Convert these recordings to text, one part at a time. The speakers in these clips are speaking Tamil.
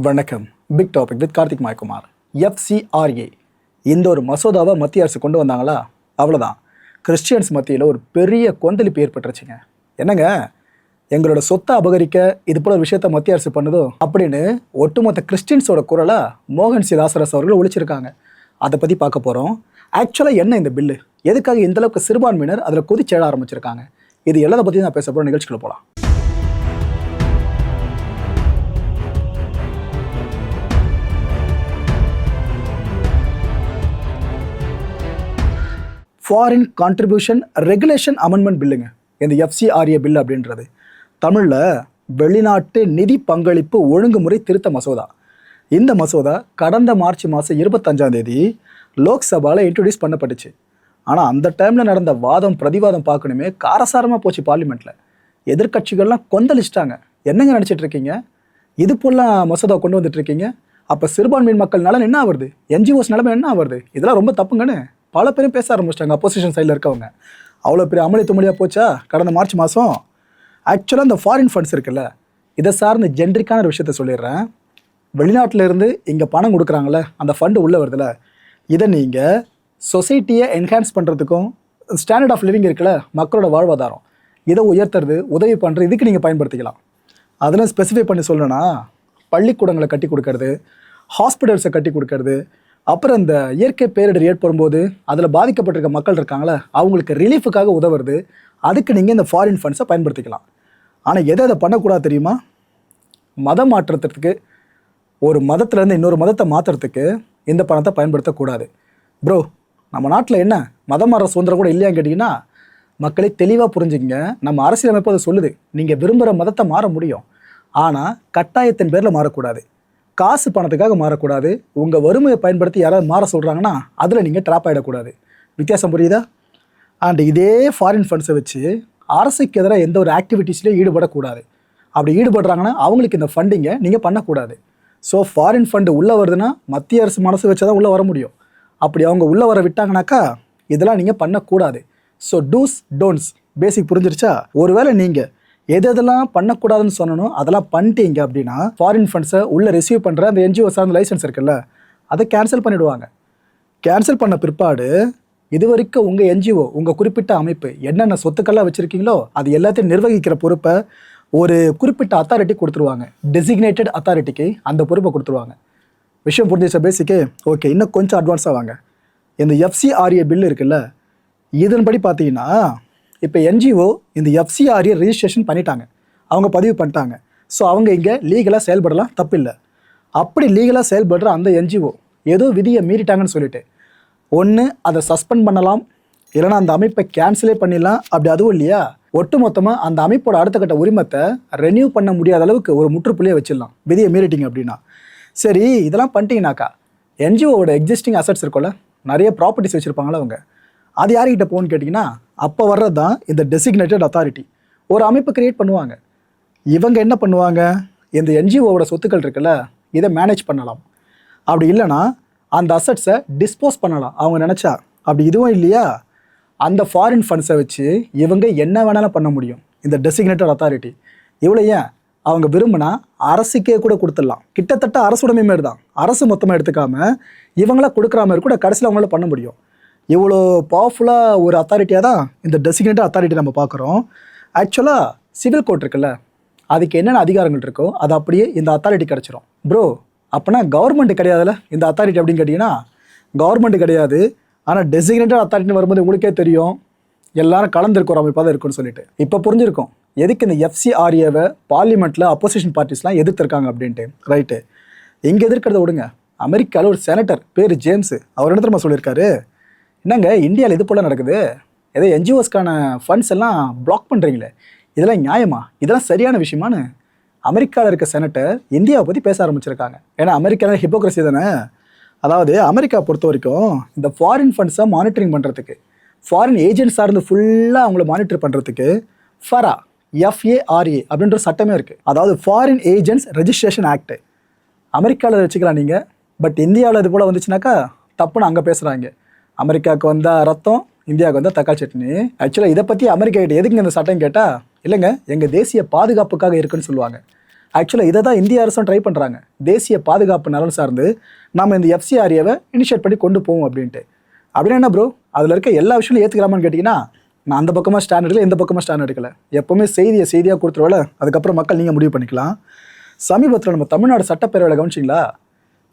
வணக்கம். Big topic with Karthik Mayakumar. FCRA இந்த ஒரு மசோதாவை மத்திய அரசு கொண்டு வந்தாங்களா, அவ்வளோதான். கிறிஸ்டியன்ஸ் மத்தியில் ஒரு பெரிய கொந்தளிப்பு ஏற்பட்டுருச்சுங்க. என்னங்க, எங்களோட சொத்தை அபகரிக்க இது போல ஒரு விஷயத்த மத்திய அரசு பண்ணுதோ அப்படின்னு ஒட்டுமொத்த கிறிஸ்டியன்ஸோட குரலை மோகன் சி ராசரஸ் அவர்கள் ஒழிச்சிருக்காங்க. அதை பற்றி பார்க்க போகிறோம். ஆக்சுவலாக என்ன இந்த பில்லு, எதுக்காக இந்தளவுக்கு சிறுபான்மையினர் அதில் கொதிச்சேட ஆரம்பிச்சிருக்காங்க, இது எல்லாத்தை பற்றி நான் பேச போகிற நிகழ்ச்சிக்குள்ள போகலாம். ஃபாரின் கான்ட்ரிபியூஷன் ரெகுலேஷன் அமெண்ட்மெண்ட் பில்லுங்க இந்த FCRA பில் அப்படின்றது. தமிழில் வெளிநாட்டு நிதி பங்களிப்பு ஒழுங்குமுறை திருத்த மசோதா. இந்த மசோதா கடந்த மார்ச் மாதம் 25 லோக்சபாவில் இன்ட்ரடியூஸ் பண்ணப்பட்டுச்சு. ஆனால் அந்த டைமில் நடந்த வாதம் பிரதிவாதம் பார்க்கணுமே காரசாரமாக போச்சு பார்லிமெண்ட்டில். எதிர்கட்சிகள்லாம் கொந்தளிச்சிட்டாங்க. என்னங்க நினச்சிட்டு இருக்கீங்க, இது போலாம் மசோதா கொண்டு வந்துட்டு இருக்கீங்க, அப்போ சிறுபான்மையின் மக்கள் நலன் என்ன ஆகுது, NGOs நிலைமை என்ன ஆகுது, இதெல்லாம் ரொம்ப தப்புங்கன்னு பல பேரும் பேச ஆரம்பிச்சிட்டாங்க. அப்போசிஷன் சைடில் இருக்கவங்க அவ்வளோ பெரிய அமளி துமளியாக போச்சா கடந்த மார்ச் மாதம். ஆக்சுவலாக இந்த ஃபாரின் ஃபண்ட்ஸ் இருக்குல்ல, இதை சார்ந்த ஜென்ரிக்கான ஒரு விஷயத்த சொல்லிடுறேன். வெளிநாட்டில் இருந்து இங்கே பணம் கொடுக்குறாங்களே, அந்த ஃபண்டு உள்ளே வருதுல்ல, இதை நீங்கள் சொசைட்டியை என்ஹான்ஸ் பண்ணுறதுக்கும் ஸ்டாண்டர்ட் ஆஃப் லிவிங் இருக்குல்ல, மக்களோட வாழ்வாதாரம், இதை உயர்த்துறது உதவி பண்ணுறது, இதுக்கு நீங்கள் பயன்படுத்திக்கலாம். அதெல்லாம் ஸ்பெசிஃபை பண்ணி சொல்லணும்னா பள்ளிக்கூடங்களை கட்டி கொடுக்கறது, ஹாஸ்பிட்டல்ஸை கட்டி கொடுக்கறது, அப்புறம் இந்த இயற்கை பேரிடர் ஏற்படும்போது அதில் பாதிக்கப்பட்டிருக்க மக்கள் இருக்காங்களே அவங்களுக்கு ரிலீஃபுக்காக உதவுறது, அதுக்கு நீங்கள் இந்த ஃபாரின் ஃபண்ட்ஸை பயன்படுத்திக்கலாம். ஆனால் எதை பண்ணக்கூடாது தெரியுமா, மதம் மாற்றத்துக்கு, ஒரு மதத்துலேருந்து இன்னொரு மதத்தை மாற்றுறதுக்கு இந்த பணத்தை பயன்படுத்தக்கூடாது. ப்ரோ, நம்ம நாட்டில் என்ன மதம் மாற சுதந்திரம் கூட இல்லையான்னு கேட்டிங்கன்னா, மக்களை தெளிவாக புரிஞ்சுங்க. நம்ம அரசியலமைப்பு அதை சொல்லுது, நீங்கள் விரும்புகிற மதத்தை மாற முடியும், ஆனால் கட்டாயத்தின் பேரில் மாறக்கூடாது, காசு பணத்துக்காக மாறக்கூடாது. உங்கள் வறுமையை பயன்படுத்தி யாராவது மாற சொல்கிறாங்கன்னா அதில் நீங்கள் ட்ராப் ஆகிடக்கூடாது. வித்தியாசம் புரியுதா? அண்ட் இதே ஃபாரின் ஃபண்ட்ஸை வச்சு அரசுக்கு எதிராக எந்த ஒரு ஆக்டிவிட்டீஸ்லையும் ஈடுபடக்கூடாது. அப்படி ஈடுபடுறாங்கன்னா அவங்களுக்கு இந்த ஃபண்டிங்கை நீங்கள் பண்ணக்கூடாது. ஸோ ஃபாரின் ஃபண்டு உள்ளே வருதுன்னா மத்திய அரசு மனசு வச்சு தான் உள்ளே வர முடியும். அப்படி அவங்க உள்ளே வர விட்டாங்கனாக்கா இதெல்லாம் நீங்கள் பண்ணக்கூடாது. ஸோ டூஸ் டோன்ட்ஸ் பேசிக் புரிஞ்சிருச்சா? ஒருவேளை நீங்கள் எதெல்லாம் பண்ணக்கூடாதுன்னு சொன்னணும் அதெல்லாம் பண்ணிட்டீங்க அப்படின்னா ஃபாரின் ஃபண்ட்ஸை உள்ளே ரிசீவ் பண்ணுற அந்த NGO சார்ந்த லைசன்ஸ் இருக்குல்ல, அதை கேன்சல் பண்ணிவிடுவாங்க. கேன்சல் பண்ண பிற்பாடு இது வரைக்கும் உங்கள் NGO, உங்கள் குறிப்பிட்ட அமைப்பு என்னென்ன சொத்துக்கள்லாம் வச்சுருக்கீங்களோ அது எல்லாத்தையும் நிர்வகிக்கிற பொறுப்பை ஒரு குறிப்பிட்ட அத்தாரிட்டி கொடுத்துருவாங்க. டெசிக்னேட்டட் அத்தாரிட்டிக்கு அந்த பொறுப்பை கொடுத்துருவாங்க. விஷயம் புரிஞ்சிச்சா பேசிக்கு? ஓகே, இன்னும் கொஞ்சம் அட்வான்ஸாக வாங்க. இந்த FCRA பில் இருக்குல்ல, இதன்படி பார்த்தீங்கன்னா இப்போ NGO இந்த FCRA ரெஜிஸ்ட்ரேஷன் பண்ணிட்டாங்க, அவங்க பதிவு பண்ணிட்டாங்க. ஸோ அவங்க இங்கே லீகலாக செயல்படலாம், தப்பில்லை. அப்படி லீகலாக செயல்படுற அந்த NGO ஏதோ விதியை மீறிட்டாங்கன்னு சொல்லிட்டு ஒன்று அதை சஸ்பெண்ட் பண்ணலாம், இல்லைனா அந்த அமைப்பை கேன்சலே பண்ணிடலாம். அப்படி அதுவும் இல்லையா, ஒட்டு மொத்தமாக அந்த அமைப்போட அடுத்த கட்ட உரிமத்தை ரெனியூ பண்ண முடியாத அளவுக்கு ஒரு முற்றுப்புள்ளியை வச்சிடலாம், விதியை மீறிட்டீங்க அப்படின்னா. சரி, இதெல்லாம் பண்ணிட்டீங்கனாக்கா NGOவோட எக்ஸிஸ்டிங் அசட்ஸ் இருக்கும்ல, நிறைய ப்ராப்பர்ட்டிஸ் வச்சுருப்பாங்களா அவங்க, அது யார்கிட்ட போகணும்னு கேட்டிங்கன்னா அப்போ வர்றது தான் இந்த டெசிக்னேட்டட் அத்தாரிட்டி. ஒரு அமைப்பு கிரியேட் பண்ணுவாங்க. இவங்க என்ன பண்ணுவாங்க, இந்த NGOவோட சொத்துக்கள் இருக்குல்ல இதை மேனேஜ் பண்ணலாம். அப்படி இல்லைனா அந்த அசட்ஸை டிஸ்போஸ் பண்ணலாம் அவங்க நினச்சா. அப்படி இதுவும் இல்லையா, அந்த ஃபாரின் ஃபண்ட்ஸை வச்சு இவங்க என்ன வேணாலும் பண்ண முடியும் இந்த டெசிக்னேட்டட் அத்தாரிட்டி. இவ்வளோ ஏன், அவங்க விரும்பினா அரசுக்கே கூட கொடுத்துடலாம். கிட்டத்தட்ட அரசுடைமை மாரி தான், அரசு மொத்தமாக எடுத்துக்காமல் இவங்களா கொடுக்குற மாதிரி கூட கடைசியில் அவங்களால பண்ண முடியும். இவ்வளோ பவர்ஃபுல்லாக ஒரு அத்தாரிட்டியாக தான் இந்த டெசிக்னேட்டட் அத்தாரிட்டி நம்ம பார்க்குறோம். ஆக்சுவலாக சிவில் கோர்ட் இருக்குல்ல, அதுக்கு என்னென்ன அதிகாரங்கள் இருக்கோ அது அப்படியே இந்த அத்தாரிட்டி கிடச்சிரும். ப்ரோ, அப்போனா கவர்மெண்ட் கிடையாதுல்ல இந்த அத்தாரிட்டி அப்படின்னு கேட்டிங்கன்னா, கவர்மெண்ட் கிடையாது. ஆனால் டெசிக்னேட்டட் அத்தாரிட்டின்னு வரும்போது உங்களுக்கே தெரியும் எல்லாரும் கலந்துருக்கிற அமைப்பாக தான் இருக்குன்னு சொல்லிட்டு. இப்போ புரிஞ்சிருக்கும் எதுக்கு இந்த FCRAவை பார்லிமெண்ட்டில் அப்போசிஷன் பார்ட்டிஸ்லாம் எதிர்த்திருக்காங்க அப்படின்ட்டு. ரைட்டு, இங்கே எதிர்க்கிறத விடுங்க. அமெரிக்காவில் ஒரு செனட்டர் பேர் ஜேம்ஸு, அவர் என்ன தெரியுமா சொல்லியிருக்காரு, என்னங்க இந்தியாவில் இது போல் நடக்குது, ஏதோ NGOஸ்க்கான ஃபண்ட்ஸ் எல்லாம் பிளாக் பண்ணுறீங்களே, இதெல்லாம் நியாயமா, இதெல்லாம் சரியான விஷயமானு அமெரிக்காவில் இருக்க செனட்டர் இந்தியாவை பற்றி பேச ஆரம்பிச்சிருக்காங்க. ஏன்னா அமெரிக்காவில் ஹிப்போக்ரஸி தானே. அதாவது அமெரிக்கா பொறுத்த வரைக்கும் இந்த ஃபாரின் ஃபண்ட்ஸை மானிட்டரிங் பண்ணுறதுக்கு, ஃபாரின் ஏஜென்ட்ஸாக இருந்து ஃபுல்லாக அவங்கள மானிட்டர் பண்ணுறதுக்கு FARA அப்படின்ற சட்டமே இருக்குது. அதாவது ஃபாரின் ஏஜென்ட்ஸ் ரெஜிஸ்ட்ரேஷன் ஆக்ட். அமெரிக்காவில் வச்சுக்கலாம் நீங்கள், பட் இந்தியாவில் இது போல் வந்துச்சுனாக்கா தப்புன்னு அங்கே பேசுகிறாங்க. அமெரிக்காவுக்கு வந்தால் ரத்தம், இந்தியாவுக்கு வந்தால் தக்காளி சட்னி. ஆக்சுவலாக இதை பற்றி அமெரிக்கா கிட்ட எதுக்கு இந்த சட்டம் கேட்டால், இல்லைங்க எங்கள் தேசிய பாதுகாப்புக்காக இருக்குன்னு சொல்லுவாங்க. ஆக்சுவலாக இதை தான் இந்திய அரசும் ட்ரை பண்ணுறாங்க. தேசிய பாதுகாப்பு நலன் சார்ந்து நம்ம இந்த FCRAவை இனிஷியேட் பண்ணி கொண்டு போவோம் அப்படின்ட்டு. அப்படின்னா என்ன ப்ரோ, அதில் இருக்க எல்லா விஷயங்களும் ஏற்றுக்கிறாமான்னு கேட்டிங்கன்னா, நான் அந்த பக்கமாக ஸ்டாண்ட் எடுக்கல, இந்த பக்கமாக ஸ்டாண்ட் எடுக்கல. எப்போவுமே செய்தியாக கொடுத்துருவால, அதுக்கப்புறம் மக்கள் நீங்கள் முடிவு பண்ணிக்கலாம். சமீபத்தில் நம்ம தமிழ்நாடு சட்டப்பேரவையில் கவனிச்சிங்களா,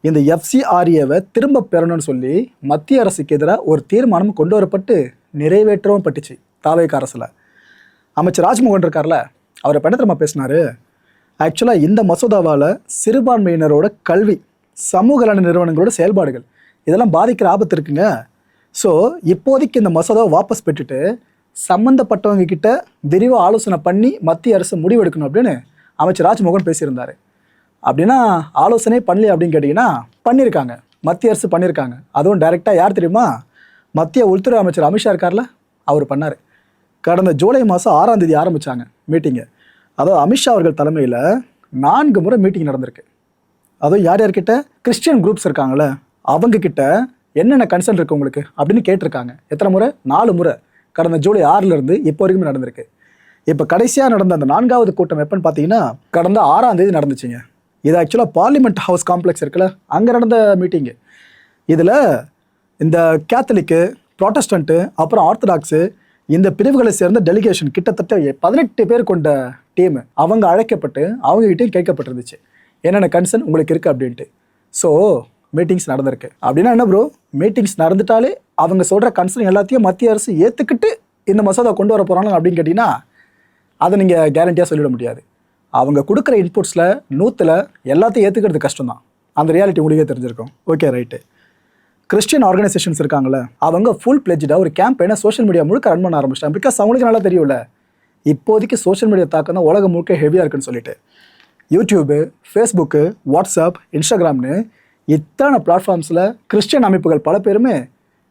இந்த FCRAவை திரும்ப பெறணும்னு சொல்லி மத்திய அரசுக்கு எதிராக ஒரு தீர்மானம் கொண்டு வரப்பட்டு நிறைவேற்றவும் பட்டுச்சு தாவேக அரசில். அமைச்சர் ராஜ்மோகன் இருக்கார்ல, அவரை பணத்திரமா பேசினார். ஆக்சுவலாக இந்த மசோதாவால் சிறுபான்மையினரோட கல்வி, சமூக நல நிறுவனங்களோட செயல்பாடுகள் இதெல்லாம் பாதிக்கிற ஆபத்து இருக்குங்க. ஸோ இப்போதைக்கு இந்த மசோதாவை வாபஸ் பெற்றுட்டு சம்மந்தப்பட்டவங்க கிட்ட விரிவாக ஆலோசனை பண்ணி மத்திய அரசு முடிவெடுக்கணும் அப்படின்னு அமைச்சர் ராஜ்மோகன் பேசியிருந்தார். அப்படின்னா ஆலோசனை பண்ணல அப்படின்னு கேட்டிங்கன்னா பண்ணியிருக்காங்க, மத்திய அரசு பண்ணியிருக்காங்க. அதுவும் டைரெக்டாக யார் தெரியுமா, மத்திய உள்துறை அமைச்சர் அமித்ஷா இருக்கார்ல, அவர் பண்ணார். கடந்த ஜூலை மாதம் 6ஆம் தேதி ஆரம்பித்தாங்க மீட்டிங்கு. அதாவது அமித்ஷா அவர்கள் தலைமையில் 4 முறை மீட்டிங் நடந்திருக்கு. அதுவும் யார் யார்கிட்ட, கிறிஸ்டியன் குரூப்ஸ் இருக்காங்களே அவங்கக்கிட்ட என்னென்ன கன்சர்ன் இருக்குது உங்களுக்கு அப்படின்னு கேட்டிருக்காங்க. எத்தனை முறை? 4 முறை. கடந்த ஜூலை 6லேருந்து இப்போ வரைக்குமே நடந்திருக்கு. இப்போ கடைசியாக நடந்த அந்த 4வது கூட்டம் எப்போன்னு பார்த்தீங்கன்னா கடந்த 6ஆம் தேதி நடந்துச்சுங்க. இது ஆக்சுவலாக பார்லிமெண்ட் ஹவுஸ் காம்ப்ளெக்ஸ் இருக்குல்ல, அங்கே நடந்த மீட்டிங்கு. இதில் இந்த கேத்தலிக்கு, ப்ராட்டஸ்டண்ட்டு, அப்புறம் ஆர்த்தடாக்ஸு இந்த பிரிவுகளை சேர்ந்த டெலிகேஷன் கிட்டத்தட்ட 18 பேர் கொண்ட டீம் அவங்க அழைக்கப்பட்டு அவங்ககிட்டையும் கேட்கப்பட்டிருந்துச்சு என்னென்ன கன்சர்ன் உங்களுக்கு இருக்குது அப்படின்ட்டு. ஸோ மீட்டிங்ஸ் நடந்திருக்கு. அப்படின்னா என்ன ப்ரோ, மீட்டிங்ஸ் நடந்துட்டாலே அவங்க சொல்கிற கன்சர்ன் எல்லாத்தையும் மத்திய அரசு ஏற்றுக்கிட்டு இந்த மசோதா கொண்டு வர போகிறாங்க அப்படின்னு கேட்டிங்கன்னா அதை நீங்கள் கேரண்டியாக சொல்லிட முடியாது. அவங்க கொடுக்குற இன்புட்ஸில் 100ல் எல்லாத்தையும் ஏற்றுக்கிறது கஷ்டம்தான். அந்த ரியாலிட்டி உங்களுக்கே தெரிஞ்சிருக்கும். Okay right. கிறிஸ்டியன் ஆர்கனைசேஷன்ஸ் இருக்காங்களே அவங்க ஃபுல் பிளெஜ்டாக ஒரு கேம்பெயினை சோஷியல் மீடியா முழுக்க ரன் பண்ண ஆரம்பிச்சிட்டாங்க. பிகாஸ் அவங்களுக்கு நல்லா தெரியும்ல, இப்போதைக்கு சோஷியல் மீடியா தாக்கம் தான் உலகம் முழுக்க ஹெவியாக இருக்குன்னு சொல்லிட்டு. யூடியூபு, ஃபேஸ்புக்கு, வாட்ஸ்அப், இன்ஸ்டாகிராம்னு இத்தனை பிளாட்ஃபார்ம்ஸில் கிறிஸ்டியன் அமைப்புகள் பல பேருமே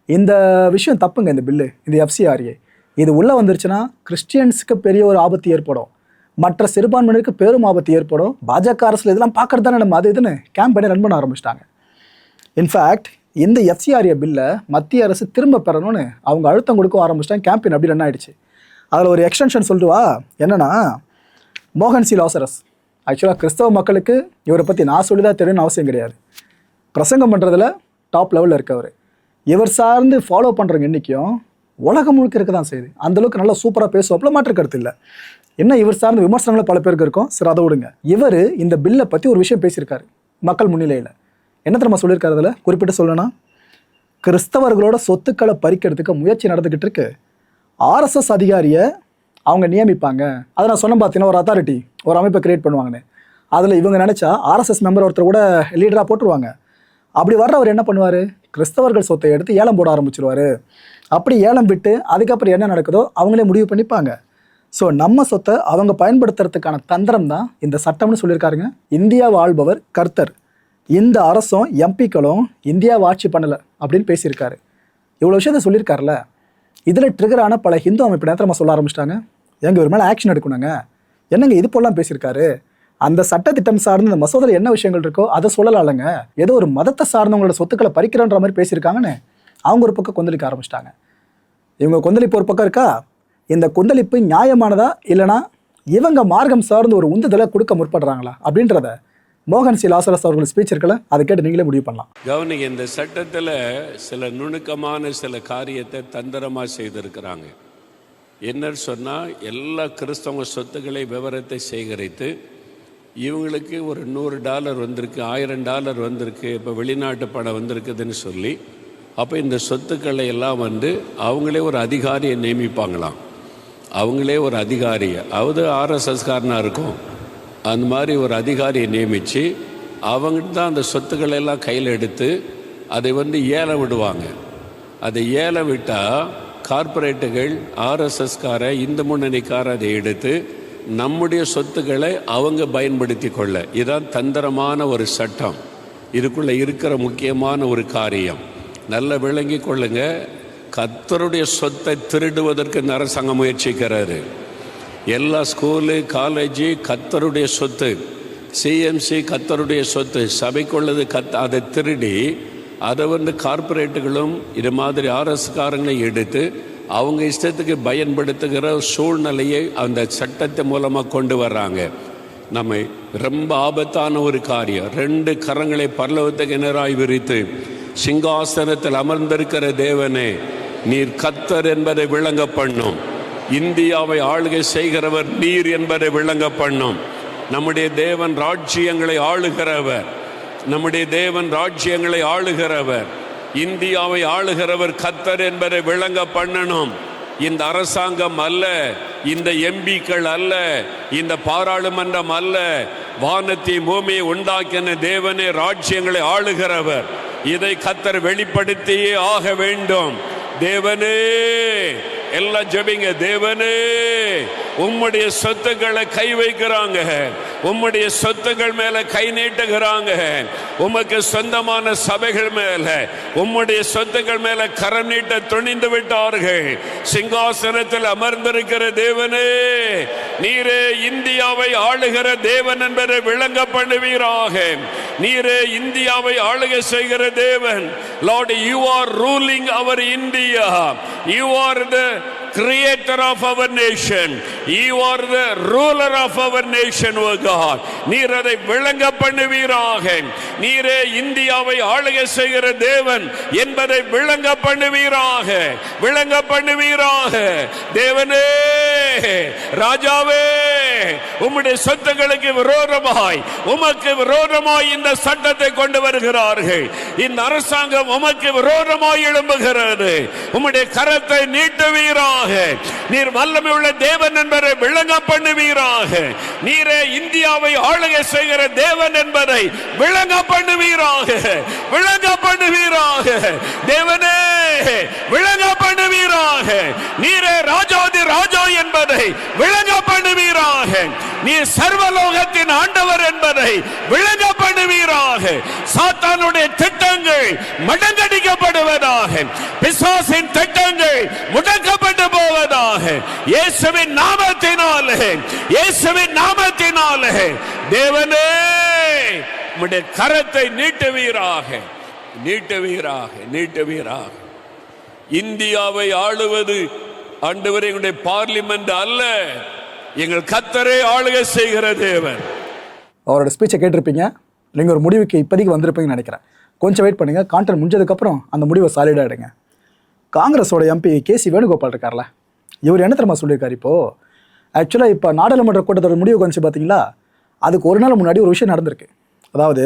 இந்த விஷயம் தப்புங்க, இந்த பில்லு, இந்த FCRA இது உள்ளே வந்துருச்சுன்னா கிறிஸ்டியன்ஸுக்கு பெரிய ஒரு ஆபத்து ஏற்படும், மற்ற சிறுபான்மையினருக்கு பெரும் ஆபத்து ஏற்படும். பாஜக அரசில் இதெல்லாம் பார்க்குறது தானே நம்ம அது இதுன்னு கேம்பெயினை ரன் பண்ண ஆரம்பிச்சிட்டாங்க. இன்ஃபேக்ட் இந்த FCRA பில்லை மத்திய அரசு திரும்ப பெறணும்னு அவங்க அழுத்தம் கொடுக்க ஆரம்பிச்சிட்டாங்க. கேம்பெயின் அப்படி ரன் ஆகிடுச்சு. அதில் ஒரு எக்ஸ்டென்ஷன் சொல்லுவா என்னென்னா, மோகன் சி லாசரஸ் ஆக்சுவலாக கிறிஸ்தவ மக்களுக்கு இவரை பற்றி நான் சொல்லி தான் தெரியும்னு அவசியம் கிடையாது. பிரசங்கம் பண்ணுறதுல டாப் லெவலில் இருக்கவர். இவர் சார்ந்து ஃபாலோ பண்ணுறவங்க இன்றைக்கும் உலகம் முழுக்க இருக்க தான் செய்யுது. அந்தளவுக்கு நல்லா சூப்பராக பேசுவாப்பில் மாற்று கருத்து இல்லை. என்ன இவர் சார்ந்த விமர்சனங்களை பல பேருக்கு இருக்கும். சரி அதை விடுங்க. இவர் இந்த பில்லை பற்றி ஒரு விஷயம் பேசியிருக்காரு மக்கள் முன்னிலையில். என்ன தெரியுமா சொல்லியிருக்காரு? அதில் குறிப்பிட்டு சொல்லணும்னா, கிறிஸ்தவர்களோட சொத்துக்களை பறிக்கிறதுக்கு முயற்சி நடந்துக்கிட்டு இருக்கு. RSS அதிகாரியை அவங்க நியமிப்பாங்க. அதை நான் சொன்ன பார்த்தீங்கன்னா ஒரு அத்தாரிட்டி, ஒரு அமைப்பை கிரியேட் பண்ணுவாங்கன்னு. அதில் இவங்க நினச்சா RSS மெம்பர் ஒருத்தர் கூட லீடராக போட்டுருவாங்க. அப்படி வர்றவர் என்ன பண்ணுவார், கிறிஸ்தவர்கள் சொத்தை எடுத்து ஏலம் போட ஆரம்பிச்சிருவார். அப்படி ஏலம் விட்டு அதுக்கப்புறம் என்ன நடக்குதோ அவங்களே முடிவு பண்ணிப்பாங்க. ஸோ நம்ம சொத்தை அவங்க பயன்படுத்துறதுக்கான தந்திரம் தான் இந்த சட்டம்னு சொல்லியிருக்காருங்க. இந்தியாவை ஆள்பவர் கர்த்தர், இந்த அரசும் எம்பிக்களும் இந்தியாவை ஆட்சி பண்ணலை அப்படின்னு பேசியிருக்காரு. இவ்வளோ விஷயத்த சொல்லியிருக்காருல, இதில் ட்ரிகரான பல ஹிந்து அமைப்பு நேரத்தில் நம்ம சொல்ல ஆரம்பிச்சிட்டாங்க, எங்கள் ஒரு மேலே ஆக்ஷன் எடுக்கணுங்க. என்னங்க இது போலாம் பேசியிருக்காரு. அந்த சட்டத்திட்டம் சார்ந்த இந்த மசோதாவில் என்ன விஷயங்கள் இருக்கோ அதை சொல்லலாம்லங்க. ஏதோ ஒரு மதத்தை சார்ந்தவங்களோட சொத்துக்களை பறிக்கிறன்ற மாதிரி பேசியிருக்காங்கன்னு அவங்க ஒரு பக்கம் கொந்தளிக்க ஆரம்பிச்சிட்டாங்க. இவங்க கொந்தளிப்பு ஒரு பக்கம் இருக்கா, இந்த கொந்தளிப்பு நியாயமானதா இல்லைனா இவங்க மார்க்கம் சார்ந்து ஒரு உந்துதலை கொடுக்க முற்படுறாங்களா அப்படின்றத மோகன் சி லாசரஸ் அவர்கள் ஸ்பீச் இருக்கல, அதை கேட்டு நீங்களே முடிவு பண்ணலாம். கவனிங்க, இந்த சட்டத்தில் சில நுணுக்கமான சில காரியத்தை தந்திரமாக செய்திருக்கிறாங்க. என்னன்னு சொன்னால், எல்லா கிறிஸ்தவ சொத்துக்களை விவரத்தை சேகரித்து இவங்களுக்கு ஒரு $100 வந்திருக்கு, $1000 வந்திருக்கு, இப்போ வெளிநாட்டு பணம் வந்திருக்குதுன்னு சொல்லி, அப்போ இந்த சொத்துக்களை எல்லாம் அவங்களே ஒரு அதிகாரியை நியமிப்பாங்களாம். அவங்களே ஒரு அதிகாரியை, அதாவது RSSகாரனாக இருக்கும், அந்த மாதிரி ஒரு அதிகாரியை நியமித்து அவங்ககிட்ட தான் அந்த சொத்துக்களை எல்லாம் கையில் எடுத்து அதை ஏலம் விடுவாங்க. அதை ஏலம் விட்டால் கார்ப்பரேட்டுகள், RSSகார, இந்து முன்னணிக்கார அதை எடுத்து நம்முடைய சொத்துக்களை அவங்க பயன்படுத்தி கொள்ள. இதுதான் தந்திரமான ஒரு சட்டம். இதுக்குள்ளே இருக்கிற முக்கியமான ஒரு காரியம் நல்ல விளங்கி கொள்ளுங்க. கர்த்தருடைய சொத்தை திருடுவதற்கு இந்த அரசாங்கம் முயற்சிக்கிறாரு. எல்லா ஸ்கூலு, காலேஜு கர்த்தருடைய சொத்து, CMC கர்த்தருடைய சொத்து, சபைக்குள்ளது அதை திருடி அதை கார்ப்பரேட்டுகளும் இது மாதிரி RSகாரங்களை எடுத்து அவங்க இஷ்டத்துக்கு பயன்படுத்துகிற சூழ்நிலையை அந்த சட்டத்தை மூலமாக கொண்டு வர்றாங்க. நம்மை ரொம்ப ஆபத்தான ஒரு காரியம். 2 கரங்களை பரலோகத்துக்கு நேராய் விரித்து, சிங்காசனத்தில் அமர்ந்திருக்கிற தேவனே, நீர் கர்த்தர் என்பதை விளங்க பண்ணும். இந்தியாவை ஆளுகை செய்கிறவர் நீர் என்பதை விளங்க பண்ணும். நம்முடைய தேவன் ராஜ்யங்களை ஆளுகிறவர். நம்முடைய தேவன் ராஜ்யங்களை ஆளுகிறவர். இந்தியாவை ஆளுகிறவர் கர்த்தர் என்பதை விளங்க பண்ணணும். இந்த அரசாங்கம் அல்ல, இந்த எம்பிக்கள் அல்ல, இந்த பாராளுமன்றம் அல்ல, வானத்தை பூமியை உண்டாக்கின தேவனே ராஜ்யங்களை ஆளுகிறவர். இதை கர்த்தர் வெளிப்படுத்தியே ஆக வேண்டும். தேவனே, எல்லாம் ஜெபிங்க. தேவனே, உம்முடைய சொத்துக்களை கை வைக்கிறாங்க, உம்முடைய சொத்துக்கள் மேல கை நீட்டுகிறாங்க. உமக்கு சொந்தமான சபைகள் மேல, உம்முடைய சொத்துக்கள் மேல கரம் நீட்ட துணிந்து விட்டார்கள். சிங்காசனத்தில் அமர்ந்திருக்கிற தேவனே, நீரே இந்தியாவை ஆளுகிற தேவன் என்பதை விளங்க பண்ணுவீராக. நீரே இந்தியாவை ஆளுகை செய்கிற தேவன். Lord, you are ruling our India. You are the creator of our nation. You are the ruler of our nation, O God. நீர் அதை விளங்க பண்ணுவீராக. நீரே இந்தியாவை ஆளுகை செய்கிற தேவன் என்பதை விளங்க பண்ணுவீராக, விளங்க பண்ணுவீராக. தேவனே, ராஜாவே, உம்முடைய சொத்துக்களுக்கு விரோதமாய், உமக்கு விரோதமாய் இந்த சட்டத்தை கொண்டு வருகிறார்கள். இந்த அரசாங்கம் உமக்கு விரோதமாய் எழும்புகிறது. உம்முடைய கரத்தை நீட்டுவீராக. நீர் வல்லமை உள்ள தேவன் என்பதை விளங்க பண்ணுவீராக. நீரே இந்தியாவை ஆளுகை செய்கிற தேவன் என்பதை விளங்க பண்ணுவீராக, விளங்க பண்ணுவீராக. தேவனே, விளங்க பண்ணுவீராக. நீரே ராஜாதி ராஜா என்பதை விளங்க பண்ணுவீராக. நீர் சர்வலோகத்தின் ஆண்டவர் என்பதை விளங்க பண்ணுவீராக. சாத்தானுடைய திட்டங்கள் மடங்கடிக்கப்படுவதாக, பிசாசின் திட்டங்கள் முடக்கப்பட்டு போவதாக. இயேசுவின் நாமத்தினாலே, இயேசுவின் நாமத்தினாலே தேவனே, உம்முடைய கரத்தை நீட்டுவீராக, நீட்டுவீராக, நீட்டுவீராக. இந்தியாவை ஆளுவது ஆண்டவரே எங்களுடைய பார்லிமெண்ட் அல்ல, எங்கள் கர்த்தரே ஆளுகை செய்கிற தேவன். அவரோட ஸ்பீச்சை கேட்டிருப்பீங்க. நீங்கள் ஒரு முடிவுக்கு இப்போதைக்கு வந்திருப்பீங்கன்னு நினைக்கிறேன். கொஞ்சம் வெயிட் பண்ணுங்கள். கான்டென்ட் முடிஞ்சதுக்கப்புறம் அந்த முடிவை சாலிடாக எடுங்க. காங்கிரஸோட எம்பி கேசி வேணுகோபால் இருக்கார்ல, இவர் என்ன தெரியுமா சொல்லியிருக்காரு? இப்போது ஆக்சுவலாக இப்போ நாடாளுமன்ற கூட்டத்தோட முடிவு வந்துச்சு பார்த்தீங்களா, அதுக்கு ஒரு நாள் முன்னாடி ஒரு விஷயம் நடந்திருக்கு. அதாவது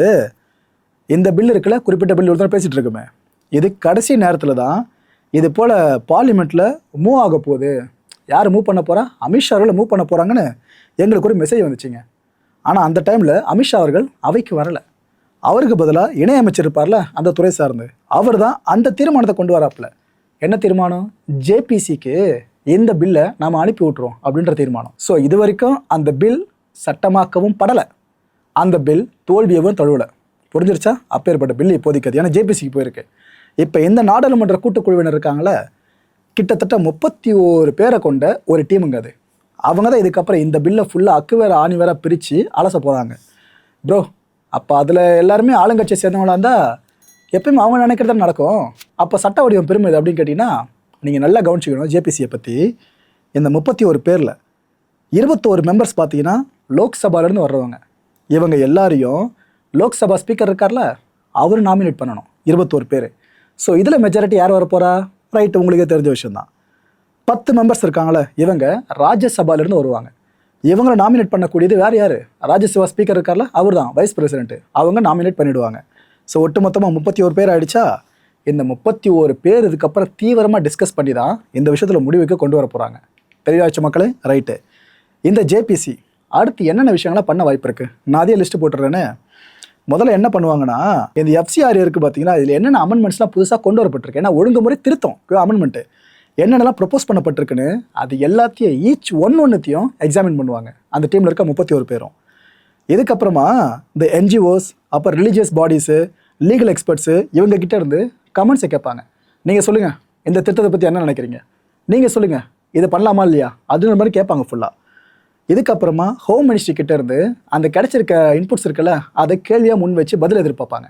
இந்த பில் இருக்குல்ல, குறிப்பிட்ட பில் ஒரு தான் பேசிகிட்டு இருக்குமே, இது கடைசி நேரத்தில் தான் இது போல் பார்லிமெண்ட்டில் மூவ் ஆக போகுது. யார் மூவ் பண்ண போகிறா? அமித்ஷா அவர்கள் மூவ் பண்ண போகிறாங்கன்னு எங்களுக்கு ஒரு மெசேஜ் வந்துச்சுங்க. ஆனால் அந்த டைமில் அமித்ஷா அவர்கள் அவைக்கு வரலை. அவருக்கு பதிலாக இணையமைச்சர் இருப்பார்ல, அந்த துறை சார்ந்து, அவர் தான் அந்த தீர்மானத்தை கொண்டு வராப்புல. என்ன தீர்மானம்? ஜேபிசிக்கு இந்த பில்லை நாம் அனுப்பி விட்ருவோம் அப்படின்ற தீர்மானம். ஸோ இது வரைக்கும் அந்த பில் சட்டமாக்கவும் படலை, அந்த பில் தோல்வியவும் தழுவலை. புரிஞ்சிருச்சா? அப்பேற்பட்ட பில் இப்போதைக்கு அது, ஏன்னா ஜேபிசிக்கு போயிருக்கு. இப்போ இந்த நாடாளுமன்ற கூட்டுக்குழுவினர் இருக்காங்களே, கிட்டத்தட்ட 31 பேரை கொண்ட ஒரு டீமுங்க அது. அவங்க தான் இதுக்கப்புறம் இந்த பில்லை ஃபுல்லாக அக்கு வேற ஆணி வேற பிரித்து அலச போகிறாங்க. ப்ரோ, அப்போ அதில் எல்லாருமே ஆளுங்கட்சியை சேர்ந்தவங்களா இருந்தால் எப்பயுமே அவங்க நினைக்கிறது நடக்கும். அப்போ சட்ட வடிவம் பெருமை இது அப்படின்னு கேட்டிங்கன்னா, நீங்கள் நல்லா கவனிச்சிக்கணும். ஜேபிசியை பற்றி இந்த 31 பேரில் 21 மெம்பர்ஸ் பார்த்தீங்கன்னா லோக்சபாலேருந்து வர்றவங்க. இவங்க எல்லாரையும் லோக்சபா ஸ்பீக்கர் இருக்கார்ல, அவர் நாமினேட் பண்ணணும். 21 பேர். ஸோ இதில் மெஜாரிட்டி யார் வர போகிறா? ரைட்டு, உங்களுக்கே தெரிஞ்ச விஷயந்தான். 10 மெம்பர்ஸ் இருக்காங்களே, இவங்க ராஜ்யசபாலேருந்து வருவாங்க. இவங்களை நாமினேட் பண்ணக்கூடியது வேறு யார்? ராஜ்யசபா ஸ்பீக்கர் இருக்கார்ல, அவர் தான் வைஸ் பிரசிடென்ட்டு. அவங்க நாமினேட் பண்ணிவிடுவாங்க. ஸோ ஒட்டுமொத்தமாக 31 பேர் ஆகிடுச்சா? இந்த 31 பேர் இதுக்கப்புறம் தீவிரமாக டிஸ்கஸ் பண்ணி தான் இந்த விஷயத்தில் முடிவுக்கு கொண்டு வர போகிறாங்க. தெரியாச்சு மக்களே? ரைட்டு. இந்த ஜேபிசி அடுத்து என்னென்ன விஷயங்கள்லாம் பண்ண வாய்ப்பு இருக்குது, நான் அதே லிஸ்ட்டு போட்டுறேன்னு. முதல்ல என்ன பண்ணுவாங்கன்னா, இந்த எஃப்சிஆர் இருக்குது பார்த்தீங்களா, இதில் என்னென்ன அமெண்ட்மெண்ட்ஸ்லாம் புதுசாக கொண்டு வரப்பட்டிருக்கு, ஏன்னா ஒழுங்குமுறை திருத்தம் அமெண்ட்மெண்ட்டு என்னென்னலாம் ப்ரொப்போஸ் பண்ணப்பட்டிருக்குன்னு அது எல்லாத்தையும் ஈச் ஒன்றுத்தையும் எக்ஸாமின் பண்ணுவாங்க அந்த டீமில் இருக்க 31 பேரும். இதுக்கப்புறமா இந்த என்ஜிஓஸ், அப்புறம் ரிலீஜியஸ் பாடிஸு, லீகல் எக்ஸ்பர்ட்ஸு, இவங்ககிட்ட இருந்து கமெண்ட்ஸை கேட்பாங்க. நீங்கள் சொல்லுங்கள், இந்த திட்டத்தை பற்றி என்ன நினைக்கிறீங்க, நீங்கள் சொல்லுங்கள், இதை பண்ணலாமா இல்லையா, அதுன்ற மாதிரி கேட்பாங்க ஃபுல்லாக. இதுக்கப்புறமா ஹோம் மினிஸ்ட்ரி கிட்ட இருந்து அந்த கிடைச்சிருக்க இன்புட்ஸ் இருக்குல்ல, அதை கேள்வியாக முன் வச்சு பதில் எதிர்பார்ப்பாங்க.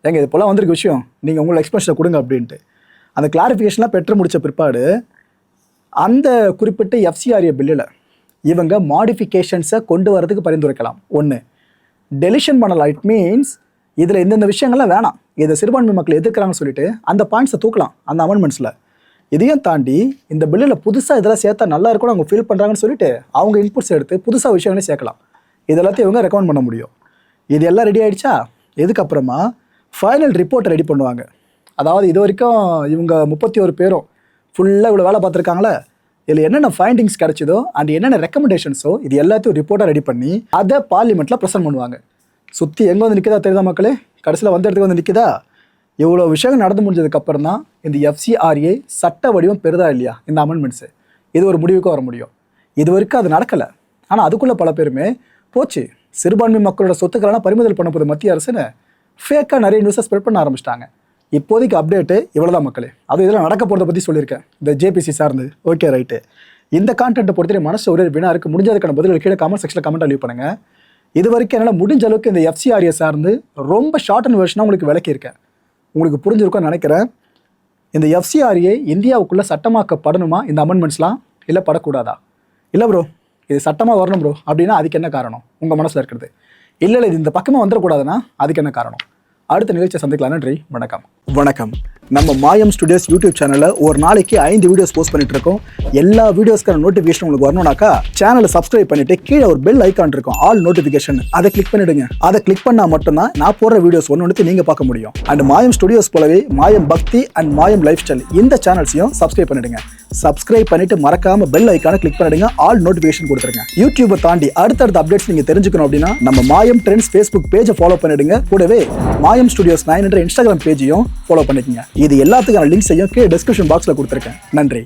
ஏங்க இது போல் வந்திருக்க விஷயம், நீங்கள் உங்களை எக்ஸ்பிரஷனை கொடுங்க அப்படின்ட்டு. அந்த கிளாரிஃபிகேஷன்லாம் பெற்று முடித்த பிற்பாடு அந்த குறிப்பிட்ட எஃப்சிஆர்ஏ பில்லில் இவங்க மாடிஃபிகேஷன்ஸை கொண்டு வரதுக்கு பரிந்துரைக்கலாம். ஒன்று, டெலிஷன் பண்ணலாம். இட் மீன்ஸ் இதில் எந்தெந்த விஷயங்கள்லாம் வேணாம், இதை சிறுபான்மை மக்கள் எதிர்க்கிறாங்கன்னு சொல்லிட்டு அந்த பாயிண்ட்ஸை தூக்கலாம் அந்த அமெண்ட்மெண்ட்ஸில். இதையும் தாண்டி இந்த பில்லில் புதுசாக இதெல்லாம் சேர்த்தா நல்லா இருக்கும்னு அவங்க ஃபீல் பண்ணுறாங்கன்னு சொல்லிட்டு அவங்க இன்புட்ஸ் எடுத்து புதுசாக விஷயங்களே சேர்க்கலாம். இதெல்லாத்தையும் இவங்க ரெக்கமெண்ட் பண்ண முடியும். இது எல்லாம் ரெடி ஆகிடுச்சா, இதுக்கப்புறமா ஃபைனல் ரிப்போர்ட்டை ரெடி பண்ணுவாங்க. அதாவது இது வரைக்கும் இவங்க 31 பேரும் ஃபுல்லாக இவ்வளோ வேலை பார்த்துருக்காங்களே, இதில் என்னென்ன ஃபைண்டிங்ஸ் கிடைச்சதோ அண்ட் என்னென்ன ரெக்கமெண்டேஷன்ஸோ இது எல்லாத்தையும் ரிப்போர்ட்டாக ரெடி பண்ணி அதை பார்லிமெண்ட்டில் ப்ரெசென்ட் பண்ணுவாங்க. சுற்றி எங்கே வந்து நிற்குதா தெரியுதா மக்களே, கடைசியில் வந்த இடத்துக்கு வந்து நிற்குதா. இவ்வளோ விஷயங்கள் நடந்து முடிஞ்சதுக்கப்புறம் தான் இந்த FCRA சட்ட வடிவம் பெறுதா இல்லையா இந்த அமெண்ட்மெண்ட்ஸு, இது ஒரு முடிவுக்கு வர முடியும். இது வரைக்கும் அது நடக்கலை. ஆனால் அதுக்குள்ளே பல பேருமே போச்சு சிறுபான்மை மக்களோட சொத்துக்களெல்லாம் பறிமுதல் பண்ண போது மத்திய அரசுன்னு ஃபேக்காக நிறைய நியூஸை ஸ்ப்ரெட் பண்ண ஆரம்பிச்சிட்டாங்க. இப்போதைக்கு அப்டேட்டு இவ்வளோ தான் மக்களே. அது இதெல்லாம் நடக்க போகிறத பற்றி சொல்லியிருக்கேன் இந்த JPC சார்ந்து. Okay right. இந்த கான்டென்ட்டை பொறுத்தவரை மனசு ஒரு வினா இருக்குது. முடிஞ்சதுக்கான பதில்கள் கீழே கமெண்ட் செக்ஷனில் கமெண்ட்டாக லீவ் பண்ணுங்கள். இது வரைக்கும் என்னால் முடிஞ்ச அளவுக்கு இந்த FCRA சார்ந்து ரொம்ப ஷார்ட் அண்ட் வெர்ஷனாக உங்களுக்கு விளக்கியிருக்கேன். உங்களுக்கு புரிஞ்சிருக்கும்னு நினைக்கிறேன். இந்த FCRA இந்தியாவுக்குள்ளே சட்டமாக்கப்படணுமா இந்த அமெண்ட்மெண்ட்ஸ்லாம், இல்லை படக்கூடாதா? இல்லை ப்ரோ இது சட்டமாக வரணும் ப்ரோ அப்படின்னா அதுக்கு என்ன காரணம் உங்கள் மனசில் இருக்கிறது? இல்லை இது இந்த பக்கமாக வந்துடக்கூடாதுன்னா அதுக்கு என்ன காரணம்? அடுத்த நிகழ்ச்சியை சந்திக்கலாம். நன்றி, வணக்கம். வணக்கம். நம்ம மாயம் ஸ்டுடியோஸ் யூடியூப் சேனலில் ஒரு நாளைக்கு 5 வீடியோஸ் போஸ்ட் பண்ணிட்டு இருக்கோம். எல்லா வீடியோஸ்க்கான நோட்டிஃபிகேஷன் உங்களுக்கு வரணும்னாக்கா சேனலை சப்ஸ்கிரைப் பண்ணிட்டு கீழே ஒரு பெல் ஐக்கான் இருக்கும், ஆல் நோட்டிஃபிகேஷன், அதை கிளிக் பண்ணிடுங்க. அதை கிளிக் பண்ணால் மட்டும்தான் நான் போடுற வீடியோஸ் ஒன்று நீங்கள் பார்க்க முடியும். அண்ட் மாயம் ஸ்டுடியோஸ் போலவே மாயம் பக்தி அண்ட் மாயம் லைஃப் ஸ்டைல் இந்த சேனல்ஸையும் சப்ஸ்கிரைப் பண்ணிடுங்க. சப்ஸ்கிரைப் பண்ணிட்டு மறக்காம பெல் ஐக்கானை கிளிக் பண்ணிடுங்க, ஆல் நோட்டிஃபிகேஷன் கொடுத்துருங்க. யூடியூபை தாண்டி அடுத்தடுத்த அப்டேட்ஸ் நீங்க தெரிஞ்சுக்கணும் அப்படின்னா நம்ம மாயம் ட்ரெண்ட்ஸ் ஃபேஸ்புக் பேஜை ஃபாலோ பண்ணிடுங்க. கூடவே மாயம் ஸ்டுடியோஸ் 9 என்ற இன்ஸ்டாகிராம் பேஜையும் ஃபாலோ பண்ணிக்கங்க. இது எல்லாத்துக்கான லிங்க்ஸையும் கீழே டிஸ்கிரிப்ஷன் பாக்ஸில் கொடுத்துருக்கேன். நன்றி.